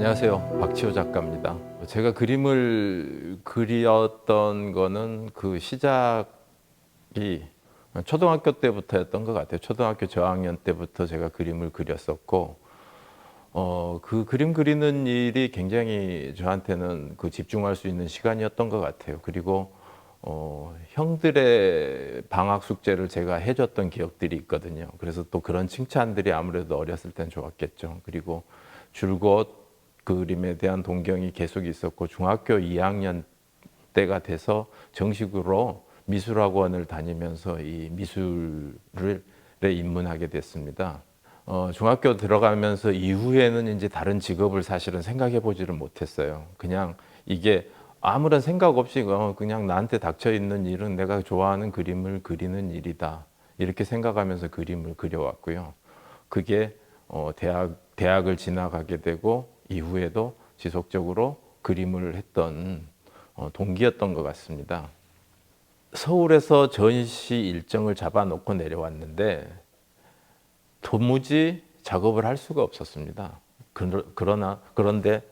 안녕하세요. 박치호 작가입니다. 제가 그림을 그렸던 거는 그 시작이 초등학교 때부터였던 것 같아요. 초등학교 저학년 때부터 제가 그림을 그렸었고, 그 그림 그리는 일이 굉장히 저한테는 그 집중할 수 있는 시간이었던 것 같아요. 그리고 형들의 방학 숙제를 제가 해줬던 기억들이 있거든요. 그래서 또 그런 칭찬들이 아무래도 어렸을 땐 좋았겠죠. 그리고 줄곧 그림에 대한 동경이 계속 있었고, 중학교 2학년 때가 돼서 정식으로 미술학원을 다니면서 이 미술에 입문하게 됐습니다. 중학교 들어가면서 이후에는 이제 다른 직업을 사실은 생각해 보지를 못했어요. 그냥 이게 아무런 생각 없이 그냥 나한테 닥쳐 있는 일은 내가 좋아하는 그림을 그리는 일이다. 이렇게 생각하면서 그림을 그려왔고요. 그게 대학을 지나가게 되고 이후에도 지속적으로 그림을 했던 동기였던 것 같습니다. 서울에서 전시 일정을 잡아놓고 내려왔는데 도무지 작업을 할 수가 없었습니다. 그런데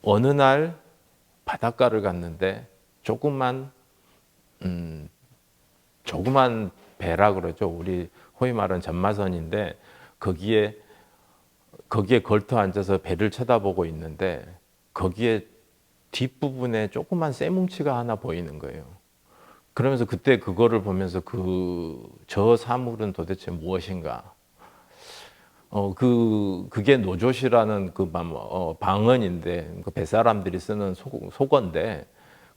어느 날 바닷가를 갔는데 조그만 배라 그러죠. 우리 소위 말하는 전마선인데 거기에 걸터 앉아서 배를 쳐다보고 있는데 거기에 뒷부분에 조그만 쇠뭉치가 하나 보이는 거예요. 그러면서 그때 그거를 보면서 저 사물은 도대체 무엇인가? 그게 노조시라는 방언인데, 그 뱃사람들이 쓰는 속어인데,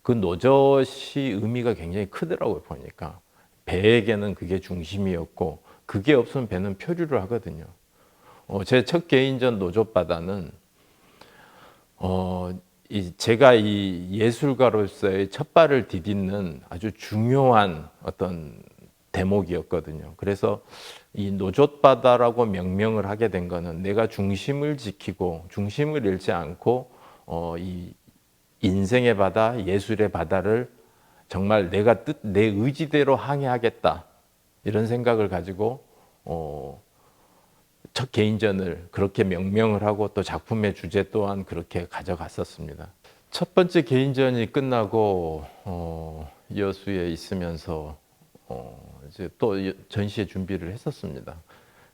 그 노조시 의미가 굉장히 크더라고요, 보니까. 배에게는 그게 중심이었고, 그게 없으면 배는 표류를 하거든요. 제 첫 개인전 노조바다는, 제가 이 예술가로서의 첫 발을 디딛는 아주 중요한 어떤 대목이었거든요. 그래서 이 노조바다라고 명명을 하게 된 거는 내가 중심을 지키고 중심을 잃지 않고 이 인생의 바다, 예술의 바다를 정말 내 의지대로 항해하겠다 이런 생각을 가지고 첫 개인전을 그렇게 명명을 하고 또 작품의 주제 또한 그렇게 가져갔었습니다. 첫 번째 개인전이 끝나고 여수에 있으면서 이제 또 전시회 준비를 했었습니다.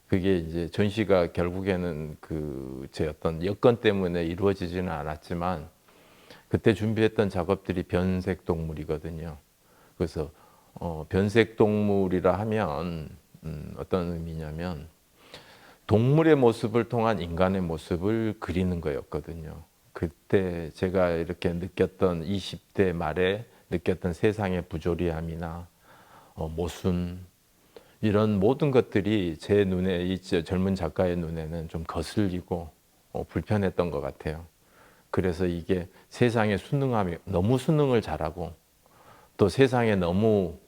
그게 이제 전시가 결국에는 제 어떤 여건 때문에 이루어지지는 않았지만 그때 준비했던 작업들이 변색 동물이거든요. 그래서 변색 동물이라 하면 어떤 의미냐면 동물의 모습을 통한 인간의 모습을 그리는 거였거든요. 그때 제가 이렇게 느꼈던 20대 말에 느꼈던 세상의 부조리함이나 모순 이런 모든 것들이 제 눈에 이 젊은 작가의 눈에는 좀 거슬리고 불편했던 것 같아요. 그래서 이게 세상의 순응함이 너무 순응을 잘하고 또 세상에 너무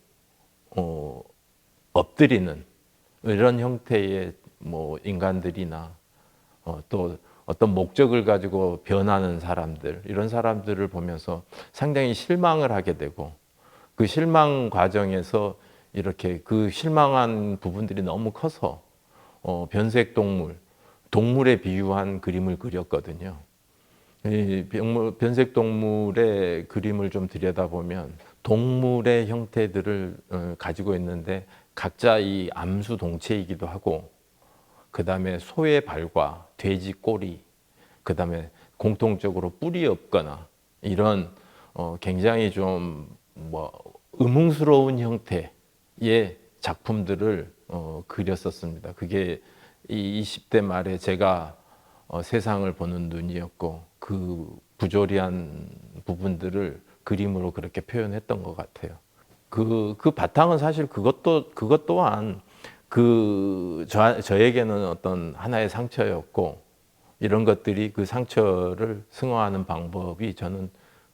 엎드리는 이런 형태의 인간들이나 또 어떤 목적을 가지고 변하는 사람들 이런 사람들을 보면서 상당히 실망을 하게 되고 그 실망 과정에서 이렇게 그 실망한 부분들이 너무 커서 변색 동물에 비유한 그림을 그렸거든요. 이 변색 동물의 그림을 좀 들여다보면 동물의 형태들을 가지고 있는데 각자 이 암수 동체이기도 하고 그 다음에 소의 발과 돼지 꼬리 그 다음에 공통적으로 뿔이 없거나 이런 굉장히 좀 의문스러운 형태의 작품들을 그렸었습니다. 그게 이 20대 말에 제가 세상을 보는 눈이었고 그 부조리한 부분들을 그림으로 그렇게 표현했던 것 같아요. 그 바탕은 사실 그것 또한 저에게는 어떤 하나의 상처였고 이런 것들이 그 상처를 승화하는 방법이 저는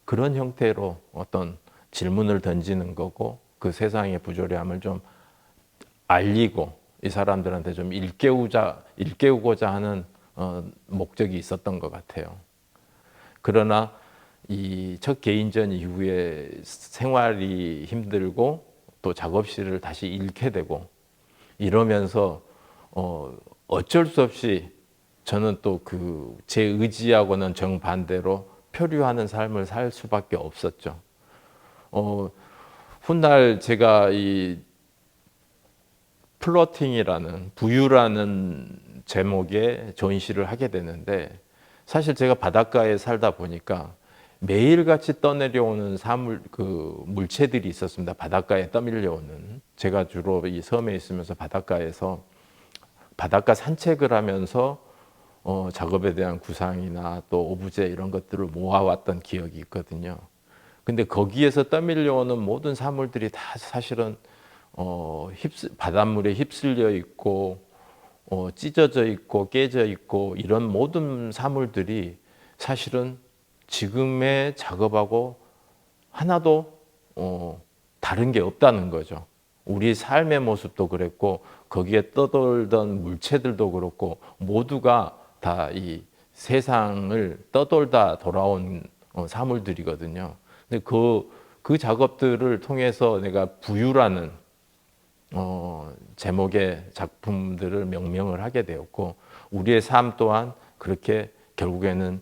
그런 형태로 어떤 질문을 던지는 거고 그 세상의 부조리함을 좀 알리고 이 사람들한테 좀 일깨우고자 하는 목적이 있었던 것 같아요. 그러나 이 첫 개인전 이후에 생활이 힘들고 또 작업실을 다시 잃게 되고 이러면서 어쩔 수 없이 저는 또 그 제 의지하고는 정반대로 표류하는 삶을 살 수밖에 없었죠. 훗날 제가 이 플로팅이라는 부유라는 제목의 전시를 하게 되는데, 사실 제가 바닷가에 살다 보니까 매일같이 떠내려오는 그 물체들이 있었습니다. 바닷가에 떠밀려오는. 제가 주로 이 섬에 있으면서 바닷가에서 바닷가 산책을 하면서 작업에 대한 구상이나 또 오브제 이런 것들을 모아왔던 기억이 있거든요. 근데 거기에서 떠밀려오는 모든 사물들이 다 사실은 바닷물에 휩쓸려 있고 찢어져 있고 깨져 있고, 이런 모든 사물들이 사실은 지금의 작업하고 하나도 다른 게 없다는 거죠. 우리 삶의 모습도 그랬고 거기에 떠돌던 물체들도 그렇고 모두가 다 이 세상을 떠돌다 돌아온 사물들이거든요. 근데 그 작업들을 통해서 내가 부유라는 제목의 작품들을 명명을 하게 되었고, 우리의 삶 또한 그렇게 결국에는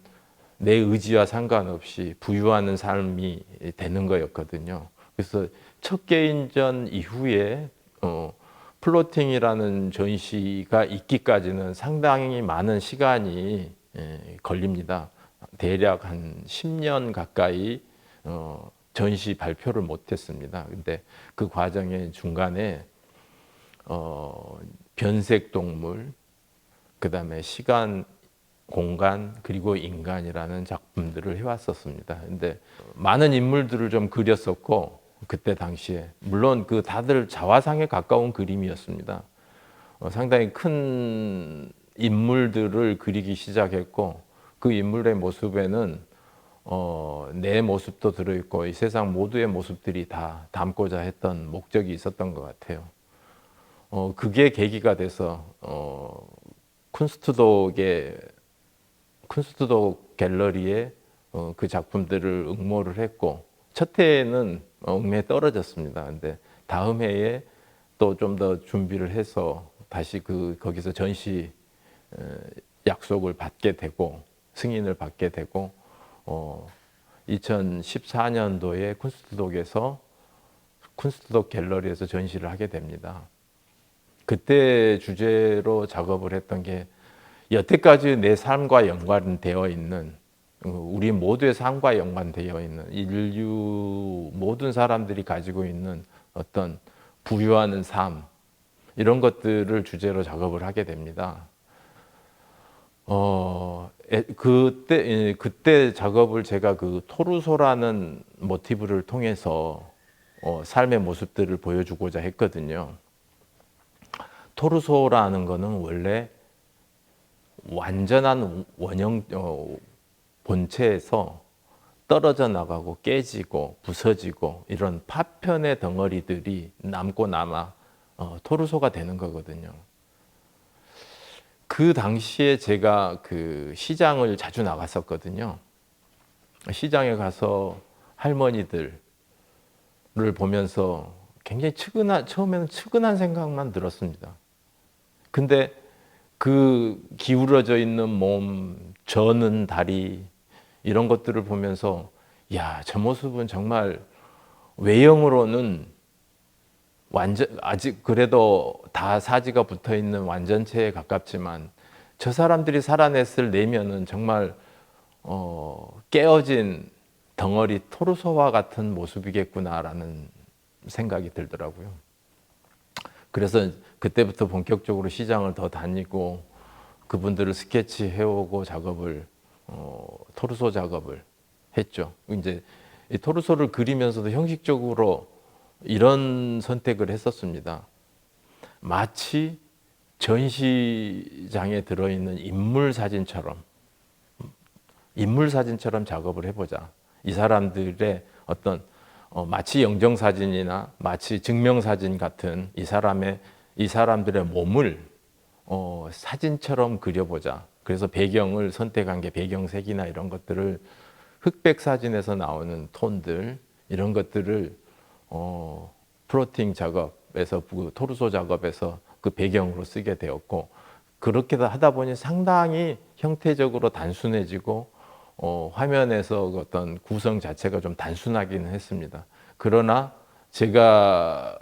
내 의지와 상관없이 부유하는 삶이 되는 거였거든요. 그래서 첫 개인전 이후에 플로팅이라는 전시가 있기까지는 상당히 많은 시간이 걸립니다. 대략 한 10년 가까이 전시 발표를 못했습니다. 근데 그 과정의 중간에 변색 동물, 그 다음에 시간, 공간, 그리고 인간이라는 작품들을 해왔었습니다. 근데 많은 인물들을 좀 그렸었고, 그때 당시에 물론 그 다들 자화상에 가까운 그림이었습니다. 상당히 큰 인물들을 그리기 시작했고, 그 인물의 모습에는 내 모습도 들어있고 이 세상 모두의 모습들이 다 담고자 했던 목적이 있었던 것 같아요. 그게 계기가 돼서 쿤스트독 갤러리에 그 작품들을 응모를 했고, 첫 해에는 응모에 떨어졌습니다. 근데 다음 해에 또 좀 더 준비를 해서 다시 거기서 전시 약속을 받게 되고 승인을 받게 되고 2014년도에 쿤스트독 갤러리에서 전시를 하게 됩니다. 그때 주제로 작업을 했던 게 여태까지 내 삶과 연관되어 있는, 우리 모두의 삶과 연관되어 있는 인류 모든 사람들이 가지고 있는 어떤 부유하는 삶, 이런 것들을 주제로 작업을 하게 됩니다. 그때 작업을 제가 그 토르소라는 모티브를 통해서 삶의 모습들을 보여주고자 했거든요. 토르소라는 거는 원래 완전한 원형 본체에서 떨어져 나가고 깨지고 부서지고 이런 파편의 덩어리들이 남고 남아 토르소가 되는 거거든요. 그 당시에 제가 그 시장을 자주 나갔었거든요. 시장에 가서 할머니들을 보면서 굉장히 처음에는 측은한 생각만 들었습니다. 근데 그 기울어져 있는 몸, 저는 다리, 이런 것들을 보면서 야, 저 모습은 정말 외형으로는 아직 그래도 다 사지가 붙어 있는 완전체에 가깝지만 저 사람들이 살아냈을 내면은 정말 깨어진 덩어리 토르소와 같은 모습이겠구나라는 생각이 들더라고요. 그래서 그때부터 본격적으로 시장을 더 다니고 그분들을 스케치해오고 토르소 작업을 했죠. 이제 이 토르소를 그리면서도 형식적으로 이런 선택을 했었습니다. 마치 전시장에 들어있는 인물 사진처럼 작업을 해보자. 이 사람들의 어떤 마치 영정사진이나 마치 증명사진 같은 이 사람들의 몸을 사진처럼 그려보자. 그래서 배경을 선택한 게 배경색이나 이런 것들을 흑백 사진에서 나오는 톤들, 이런 것들을 플로팅 작업에서 토르소 작업에서 그 배경으로 쓰게 되었고, 그렇게 하다 보니 상당히 형태적으로 단순해지고 화면에서 그 어떤 구성 자체가 좀 단순하기는 했습니다. 그러나 제가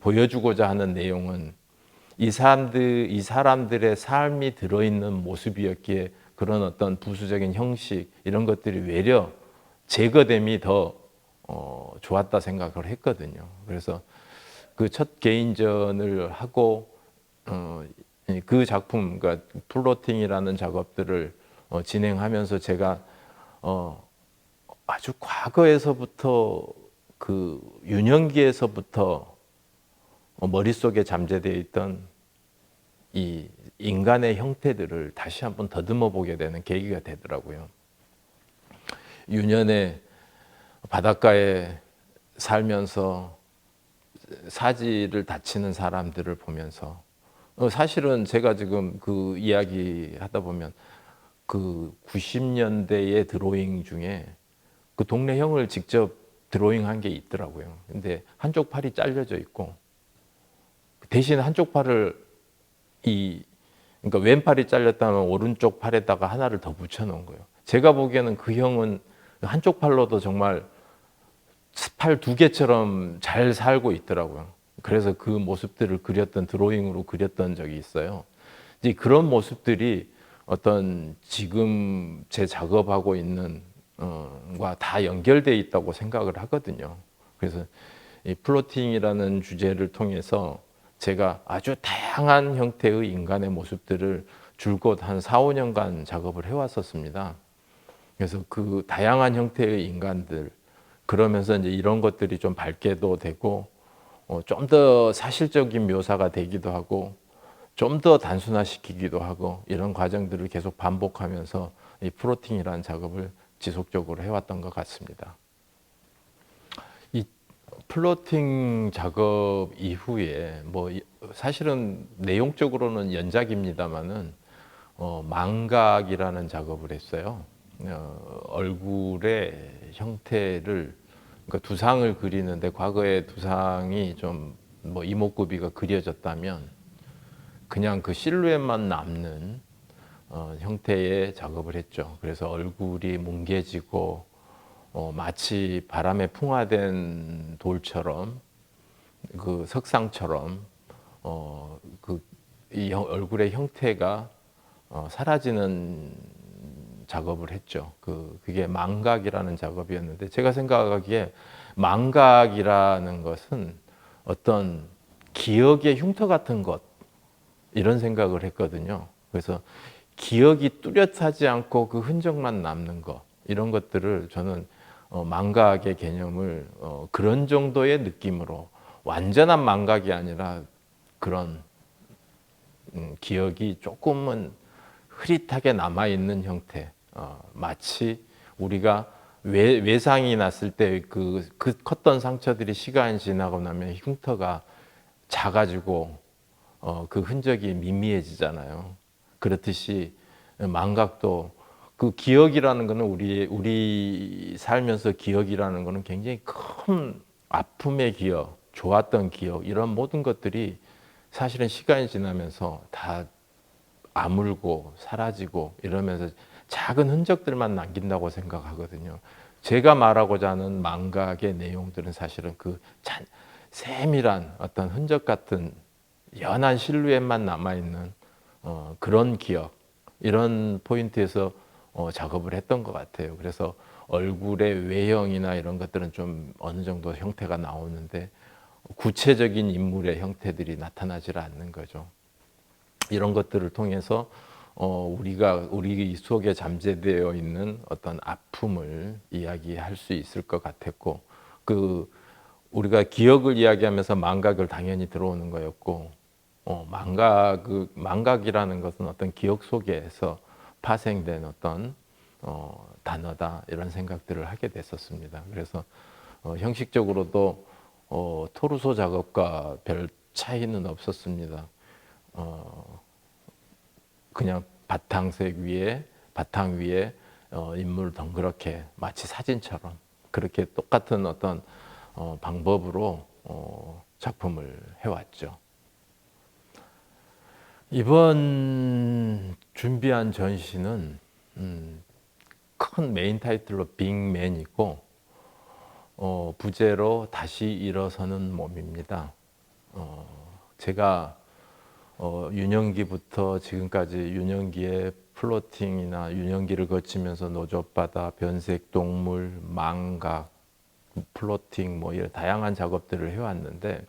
보여주고자 하는 내용은 이 사람들의 삶이 들어있는 모습이었기에 그런 어떤 부수적인 형식 이런 것들이 외려 제거됨이 더 좋았다 생각을 했거든요. 그래서 그 첫 개인전을 하고 그 작품, 그러니까 플로팅이라는 작업들을 진행하면서 제가 아주 과거에서부터 그 유년기에서부터 머릿속에 잠재되어 있던 이 인간의 형태들을 다시 한번 더듬어 보게 되는 계기가 되더라고요. 유년에 바닷가에 살면서 사지를 다치는 사람들을 보면서 사실은 제가 지금 그 이야기 하다 보면 그 90년대의 드로잉 중에 그 동네 형을 직접 드로잉한 게 있더라고요. 근데 한쪽 팔이 잘려져 있고 대신 한쪽 팔을 그러니까 왼팔이 잘렸다면 오른쪽 팔에다가 하나를 더 붙여 놓은 거예요. 제가 보기에는 그 형은 한쪽 팔로도 정말 팔 두 개처럼 잘 살고 있더라고요. 그래서 그 모습들을 그렸던 드로잉으로 그렸던 적이 있어요. 이제 그런 모습들이 어떤 지금 제 작업하고 있는 과 다 연결되어 있다고 생각을 하거든요. 그래서 이 플로팅이라는 주제를 통해서 제가 아주 다양한 형태의 인간의 모습들을 줄곧 한 4, 5년간 작업을 해왔었습니다. 그래서 그 다양한 형태의 인간들, 그러면서 이제 이런 것들이 좀 밝게도 되고, 좀 더 사실적인 묘사가 되기도 하고, 좀 더 단순화시키기도 하고, 이런 과정들을 계속 반복하면서 이 플로팅이라는 작업을 지속적으로 해왔던 것 같습니다. 이 플로팅 작업 이후에 뭐 사실은 내용적으로는 연작입니다만은 망각이라는 작업을 했어요. 얼굴의 형태를 그러니까 두상을 그리는데 과거에 두상이 좀 뭐 이목구비가 그려졌다면 그냥 그 실루엣만 남는 형태의 작업을 했죠. 그래서 얼굴이 뭉개지고 마치 바람에 풍화된 돌처럼 그 석상처럼 이 얼굴의 형태가 사라지는 작업을 했죠. 그게 망각이라는 작업이었는데 제가 생각하기에 망각이라는 것은 어떤 기억의 흉터 같은 것 이런 생각을 했거든요. 그래서 기억이 뚜렷하지 않고 그 흔적만 남는 것 이런 것들을 저는 망각의 개념을 그런 정도의 느낌으로 완전한 망각이 아니라 그런 기억이 조금은 흐릿하게 남아있는 형태 마치 우리가 외상이 났을 때 그 컸던 상처들이 시간이 지나고 나면 흉터가 작아지고 그 흔적이 미미해지잖아요. 그렇듯이 망각도 그 기억이라는 거는 우리 살면서 기억이라는 거는 굉장히 큰 아픔의 기억, 좋았던 기억 이런 모든 것들이 사실은 시간이 지나면서 다 아물고 사라지고 이러면서 작은 흔적들만 남긴다고 생각하거든요. 제가 말하고자 하는 망각의 내용들은 사실은 그 세밀한 어떤 흔적 같은 연한 실루엣만 남아있는 그런 기억 이런 포인트에서 작업을 했던 것 같아요. 그래서 얼굴의 외형이나 이런 것들은 좀 어느 정도 형태가 나오는데 구체적인 인물의 형태들이 나타나질 않는 거죠. 이런 것들을 통해서 우리 속에 잠재되어 있는 어떤 아픔을 이야기할 수 있을 것 같았고 우리가 기억을 이야기하면서 망각을 당연히 들어오는 거였고 망각이라는 것은 어떤 기억 속에서 파생된 어떤 단어다 이런 생각들을 하게 됐었습니다. 그래서 형식적으로도 토르소 작업과 별 차이는 없었습니다. 그냥 바탕 위에 인물을 덩그렇게 마치 사진처럼 그렇게 똑같은 어떤 방법으로 작품을 해왔죠. 이번 준비한 전시는 큰 메인 타이틀로 빅맨이고 부제로 다시 일어서는 몸입니다. 제가 유년기부터 지금까지 유년기에 플로팅이나 유년기를 거치면서 노젓바다, 변색 동물, 망각, 플로팅 뭐 이런 다양한 작업들을 해왔는데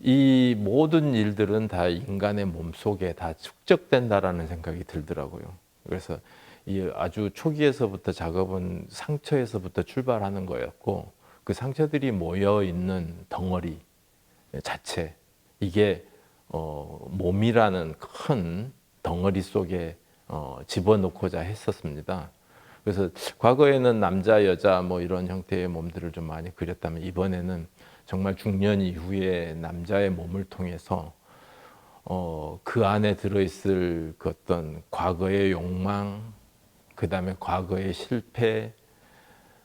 이 모든 일들은 다 인간의 몸속에 다 축적된다라는 생각이 들더라고요. 그래서 이 아주 초기에서부터 작업은 상처에서부터 출발하는 거였고 그 상처들이 모여 있는 덩어리 자체 이게 몸이라는 큰 덩어리 속에 집어넣고자 했었습니다. 그래서 과거에는 남자, 여자 뭐 이런 형태의 몸들을 좀 많이 그렸다면 이번에는 정말 중년 이후에 남자의 몸을 통해서 그 안에 들어있을 그 어떤 과거의 욕망, 그 다음에 과거의 실패,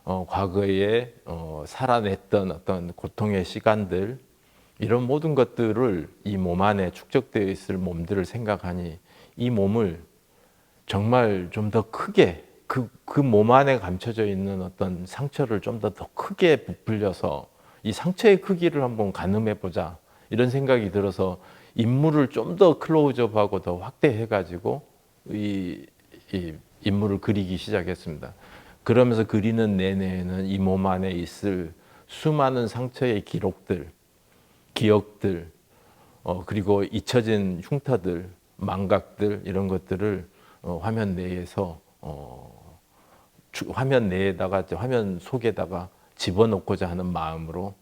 과거에 살아냈던 어떤 고통의 시간들 이런 모든 것들을 이 몸 안에 축적되어 있을 몸들을 생각하니 이 몸을 정말 좀 더 크게 그 몸 안에 감춰져 있는 어떤 상처를 좀 더 크게 부풀려서 이 상처의 크기를 한번 가늠해 보자 이런 생각이 들어서 인물을 좀 더 클로즈업하고 더 확대해 가지고 이 인물을 그리기 시작했습니다. 그러면서 그리는 내내에는 이 몸 안에 있을 수많은 상처의 기록들, 기억들, 그리고 잊혀진 흉터들, 망각들 이런 것들을 화면 내에서 화면 내에다가 화면 속에다가 집어넣고자 하는 마음으로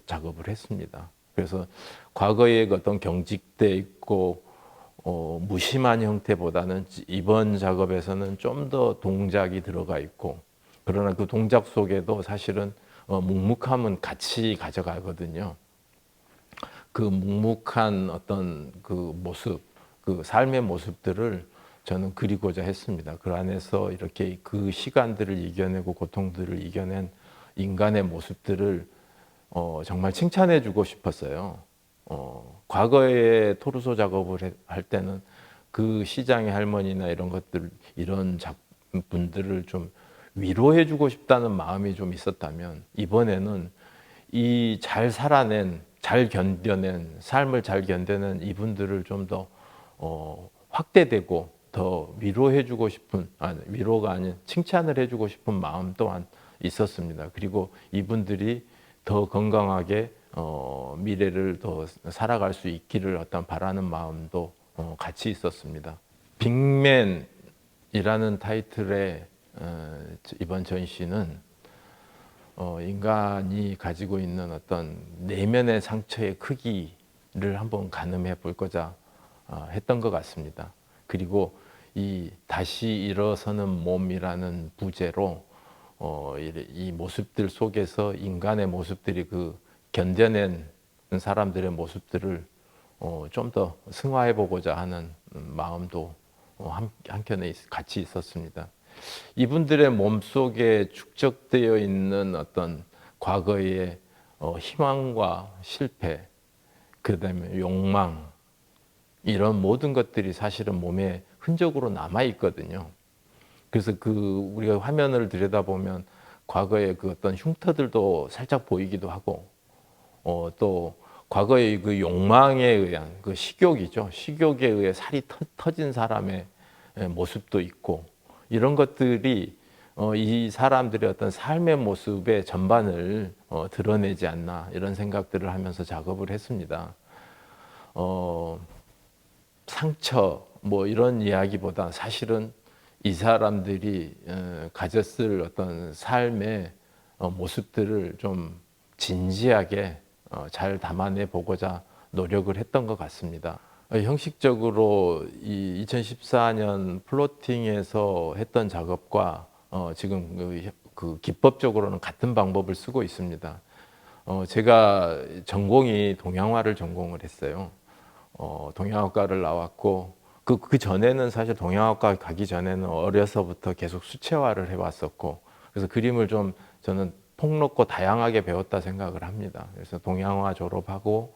작업을 했습니다. 그래서 과거의 어떤 경직돼 있고 무심한 형태보다는 이번 작업에서는 좀 더 동작이 들어가 있고 그러나 그 동작 속에도 사실은 묵묵함은 같이 가져가거든요. 그 묵묵한 어떤 그 모습, 그 삶의 모습들을 저는 그리고자 했습니다. 그 안에서 이렇게 그 시간들을 이겨내고 고통들을 이겨낸 인간의 모습들을 정말 칭찬해 주고 싶었어요. 과거에 토르소 작업을 할 때는 그 시장의 할머니나 이런 것들, 이런 분들을 좀 위로해 주고 싶다는 마음이 좀 있었다면 이번에는 이 잘 살아낸, 잘 견뎌낸, 삶을 잘 견뎌낸 이분들을 좀 더 확대되고 더 위로해 주고 싶은, 위로가 아닌 칭찬을 해 주고 싶은 마음 또한 있었습니다. 그리고 이분들이 더 건강하게 미래를 더 살아갈 수 있기를 어떤 바라는 마음도 같이 있었습니다. 빅맨이라는 타이틀의 이번 전시는 인간이 가지고 있는 어떤 내면의 상처의 크기를 한번 가늠해 볼고자 했던 것 같습니다. 그리고 이 다시 일어서는 몸이라는 부제로 이 모습들 속에서 인간의 모습들이 그 견뎌낸 사람들의 모습들을 좀 더 승화해 보고자 하는 마음도 한켠에 같이 있었습니다. 이분들의 몸속에 축적되어 있는 어떤 과거의 희망과 실패, 그다음에 욕망 이런 모든 것들이 사실은 몸에 흔적으로 남아 있거든요. 그래서 우리가 화면을 들여다보면 과거의 그 어떤 흉터들도 살짝 보이기도 하고 또 과거의 그 욕망에 의한 그 식욕이죠. 식욕에 의해 살이 터진 사람의 모습도 있고 이런 것들이 이 사람들의 어떤 삶의 모습의 전반을 드러내지 않나 이런 생각들을 하면서 작업을 했습니다. 상처 뭐 이런 이야기보다 사실은 이 사람들이 가졌을 어떤 삶의 모습들을 좀 진지하게 잘 담아내 보고자 노력을 했던 것 같습니다. 형식적으로 이 2014년 플로팅에서 했던 작업과 지금 그 기법적으로는 같은 방법을 쓰고 있습니다. 제가 전공이 동양화를 전공을 했어요. 동양학과를 나왔고 그 전에는 사실 동양학과 가기 전에는 어려서부터 계속 수채화를 해왔었고 그래서 그림을 좀 저는 폭넓고 다양하게 배웠다 생각을 합니다. 그래서 동양화 졸업하고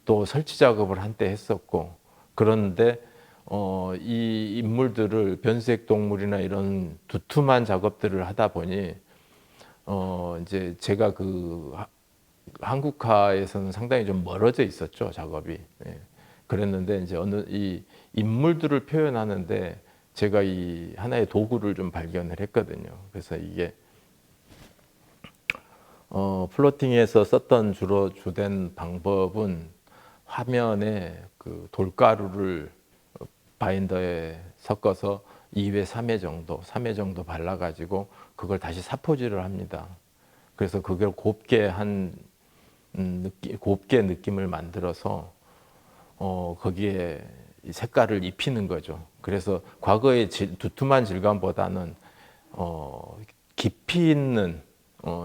또 설치 작업을 한때 했었고 그런데 이 인물들을 변색 동물이나 이런 두툼한 작업들을 하다 보니 이제 제가 그 한국화에서는 상당히 좀 멀어져 있었죠, 작업이. 예. 그랬는데 이제 어느 이 인물들을 표현하는데 제가 이 하나의 도구를 좀 발견을 했거든요. 그래서 이게 플로팅에서 썼던 주로 주된 방법은 화면에 그 돌가루를 바인더에 섞어서 2회, 3회 정도, 3회 정도 발라가지고 그걸 다시 사포질을 합니다. 그래서 그걸 곱게 곱게 느낌을 만들어서 거기에 색깔을 입히는 거죠. 그래서 과거의 두툼한 질감보다는 깊이 있는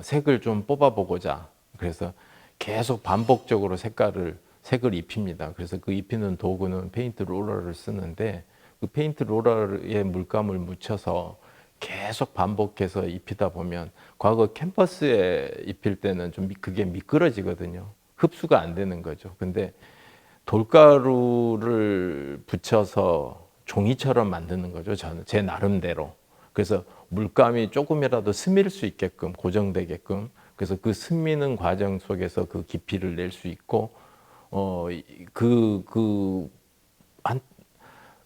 색을 좀 뽑아보고자 그래서 계속 반복적으로 색을 입힙니다. 그래서 그 입히는 도구는 페인트 롤러를 쓰는데 그 페인트 롤러에 물감을 묻혀서 계속 반복해서 입히다 보면 과거 캔버스에 입힐 때는 좀 그게 미끄러지거든요. 흡수가 안 되는 거죠. 근데 돌가루를 붙여서 종이처럼 만드는 거죠. 저는 제 나름대로. 그래서 물감이 조금이라도 스밀 수 있게끔 고정되게끔 그래서 그 스미는 과정 속에서 그 깊이를 낼 수 있고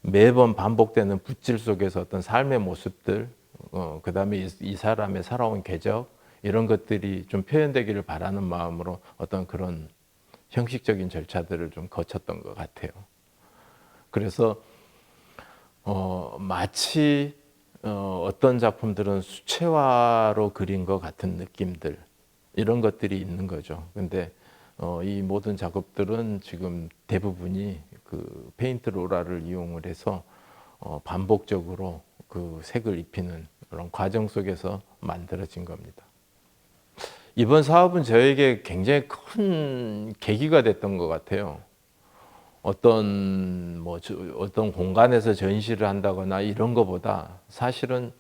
매번 반복되는 붓질 속에서 어떤 삶의 모습들 그다음에 이 사람의 살아온 궤적 이런 것들이 좀 표현되기를 바라는 마음으로 어떤 그런 형식적인 절차들을 좀 거쳤던 것 같아요. 그래서 마치 어떤 작품들은 수채화로 그린 것 같은 느낌들 이런 것들이 있는 거죠. 근데 이 모든 작업들은 지금 대부분이 그 페인트 롤러를 이용을 해서 반복적으로 그 색을 입히는 그런 과정 속에서 만들어진 겁니다. 이번 사업은 저에게 굉장히 큰 계기가 됐던 것 같아요. 어떤 공간에서 전시를 한다거나 이런 것보다 사실은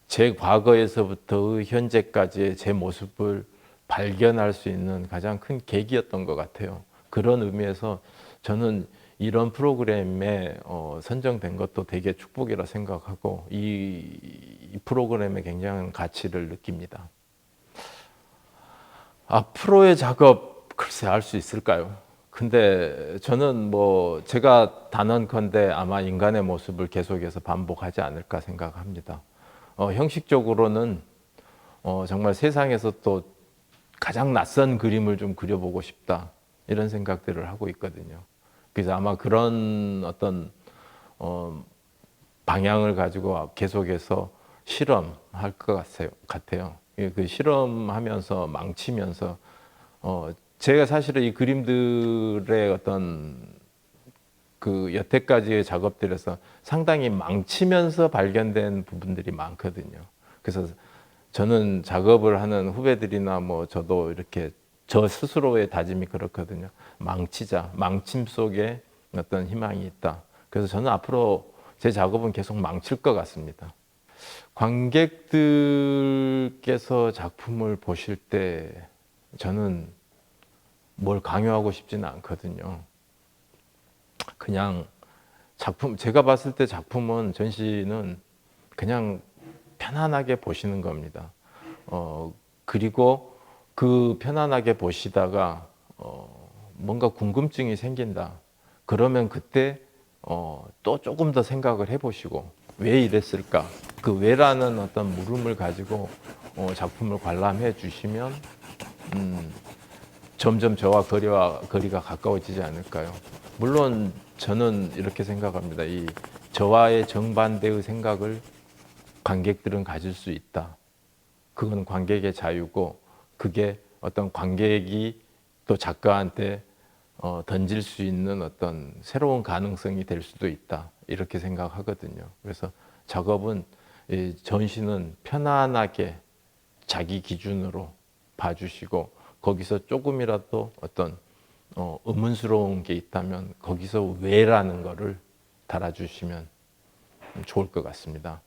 제 과거에서부터 현재까지의 제 모습을 발견할 수 있는 가장 큰 계기였던 것 같아요. 그런 의미에서 저는 이런 프로그램에 선정된 것도 되게 축복이라 생각하고 이 프로그램에 굉장한 가치를 느낍니다. 앞으로의 작업 글쎄 알 수 있을까요? 근데 저는 뭐 제가 단언컨대 아마 인간의 모습을 계속해서 반복하지 않을까 생각합니다. 형식적으로는 정말 세상에서 또 가장 낯선 그림을 좀 그려보고 싶다 이런 생각들을 하고 있거든요. 그래서 아마 그런 어떤 방향을 가지고 계속해서 실험할 것 같아요. 그 실험하면서 망치면서 제가 사실은 이 그림들의 어떤 그 여태까지의 작업들에서 상당히 망치면서 발견된 부분들이 많거든요. 그래서 저는 작업을 하는 후배들이나 뭐 저도 이렇게 저 스스로의 다짐이 그렇거든요. 망치자, 망침 속에 어떤 희망이 있다. 그래서 저는 앞으로 제 작업은 계속 망칠 것 같습니다. 관객들께서 작품을 보실 때 저는 뭘 강요하고 싶지는 않거든요. 그냥 제가 봤을 때 작품은 전시는 그냥 편안하게 보시는 겁니다. 그리고 그 편안하게 보시다가 뭔가 궁금증이 생긴다. 그러면 그때 또 조금 더 생각을 해보시고 왜 이랬을까? 그 왜라는 어떤 물음을 가지고 작품을 관람해 주시면 점점 저와 거리가 가까워지지 않을까요? 물론 저는 이렇게 생각합니다. 이 저와의 정반대의 생각을 관객들은 가질 수 있다. 그건 관객의 자유고 그게 어떤 관객이 또 작가한테 던질 수 있는 어떤 새로운 가능성이 될 수도 있다. 이렇게 생각하거든요. 그래서 작업은 전시는 편안하게 자기 기준으로 봐주시고 거기서 조금이라도 어떤 의문스러운 게 있다면 거기서 왜라는 거를 달아주시면 좋을 것 같습니다.